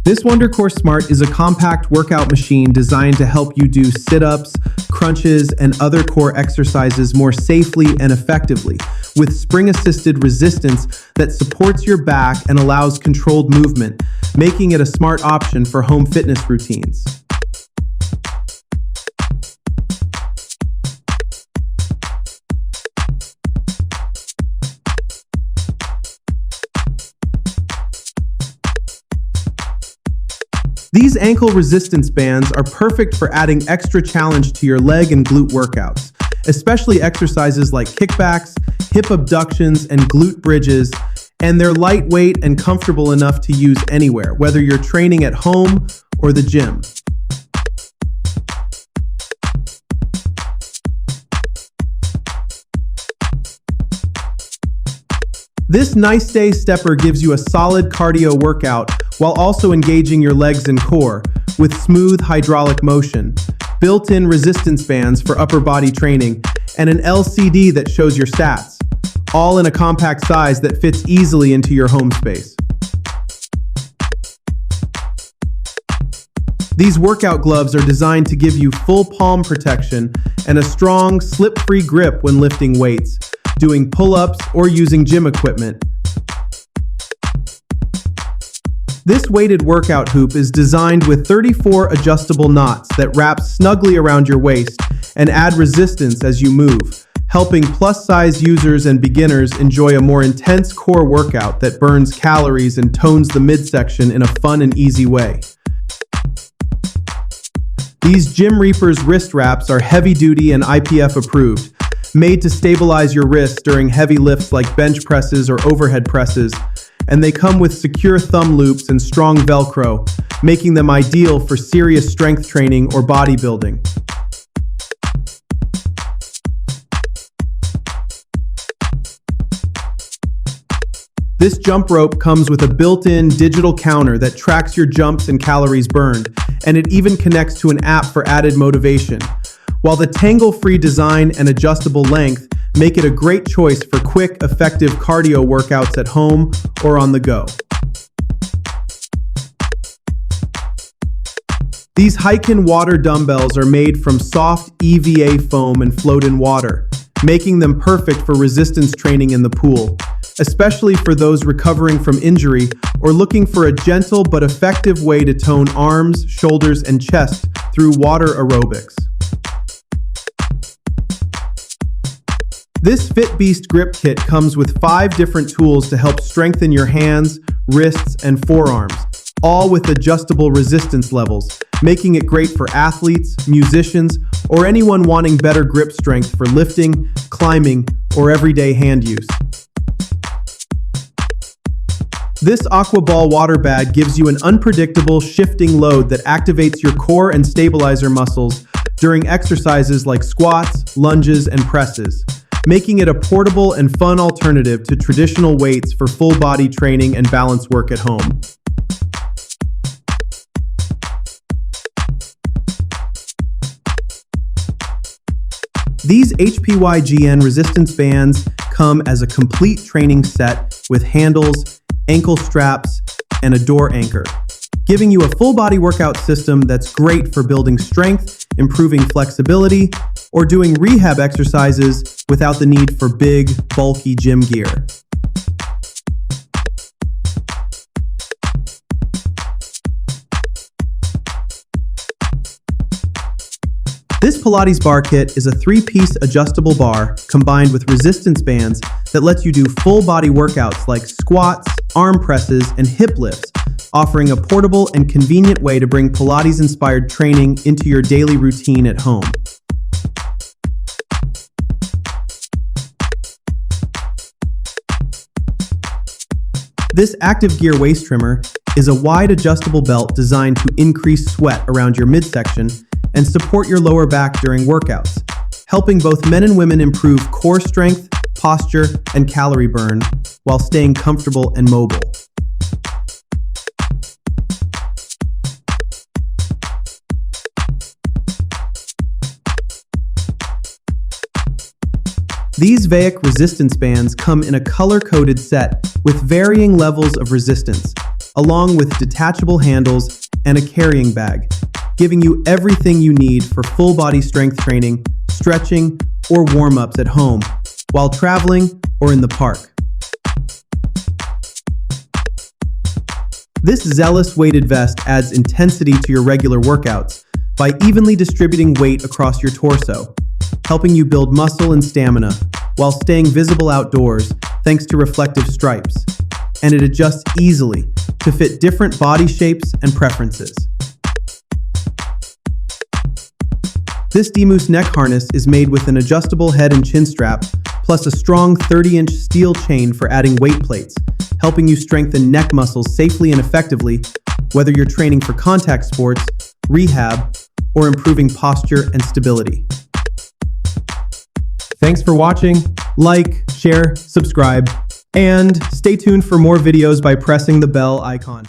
This WonderCore Smart is a compact workout machine designed to help you do sit-ups, crunches, and other core exercises more safely and effectively, with spring-assisted resistance that supports your back and allows controlled movement, making it a smart option for home fitness routines. These ankle resistance bands are perfect for adding extra challenge to your leg and glute workouts, especially exercises like kickbacks, hip abductions, and glute bridges, and they're lightweight and comfortable enough to use anywhere, whether you're training at home or the gym. This NICEDAY stepper gives you a solid cardio workout while also engaging your legs and core with smooth hydraulic motion, built-in resistance bands for upper body training, and an LCD that shows your stats, all in a compact size that fits easily into your home space. These workout gloves are designed to give you full palm protection and a strong, slip-free grip when lifting weights, doing pull-ups, or using gym equipment. This weighted workout hoop is designed with 34 adjustable knots that wrap snugly around your waist and add resistance as you move, helping plus-size users and beginners enjoy a more intense core workout that burns calories and tones the midsection in a fun and easy way. These GYMREAPERS wrist wraps are heavy-duty and IPF approved, made to stabilize your wrists during heavy lifts like bench presses or overhead presses, and they come with secure thumb loops and strong Velcro, making them ideal for serious strength training or bodybuilding. This jump rope comes with a built-in digital counter that tracks your jumps and calories burned, and it even connects to an app for added motivation. While the tangle-free design and adjustable length make it a great choice for quick, effective cardio workouts at home or on the go. These HIKEEN water dumbbells are made from soft EVA foam and float in water, making them perfect for resistance training in the pool, especially for those recovering from injury or looking for a gentle but effective way to tone arms, shoulders, and chest through water aerobics. This FITBEAST grip kit comes with 5 different tools to help strengthen your hands, wrists, and forearms, all with adjustable resistance levels, making it great for athletes, musicians, or anyone wanting better grip strength for lifting, climbing, or everyday hand use. This AQUA ball water bag gives you an unpredictable, shifting load that activates your core and stabilizer muscles during exercises like squats, lunges, and presses, making it a portable and fun alternative to traditional weights for full body training and balance work at home. These HPYGN resistance bands come as a complete training set with handles, ankle straps, and a door anchor, giving you a full body workout system that's great for building strength, improving flexibility, or doing rehab exercises without the need for big, bulky gym gear. This Pilates bar kit is a 3-piece adjustable bar combined with resistance bands that lets you do full body workouts like squats, arm presses, and hip lifts, offering a portable and convenient way to bring Pilates-inspired training into your daily routine at home. This ACTIVEGEAR waist trimmer is a wide adjustable belt designed to increase sweat around your midsection and support your lower back during workouts, helping both men and women improve core strength, posture, and calorie burn while staying comfortable and mobile. These VEICK resistance bands come in a color-coded set with varying levels of resistance, along with detachable handles and a carrying bag, giving you everything you need for full body strength training, stretching, or warm-ups at home, while traveling or in the park. This ZELUS weighted vest adds intensity to your regular workouts by evenly distributing weight across your torso, helping you build muscle and stamina while staying visible outdoors thanks to reflective stripes, and it adjusts easily to fit different body shapes and preferences. This DMOOSE neck harness is made with an adjustable head and chin strap, plus a strong 30-inch steel chain for adding weight plates, helping you strengthen neck muscles safely and effectively, whether you're training for contact sports, rehab, or improving posture and stability. Thanks for watching. Like, share, subscribe, and stay tuned for more videos by pressing the bell icon.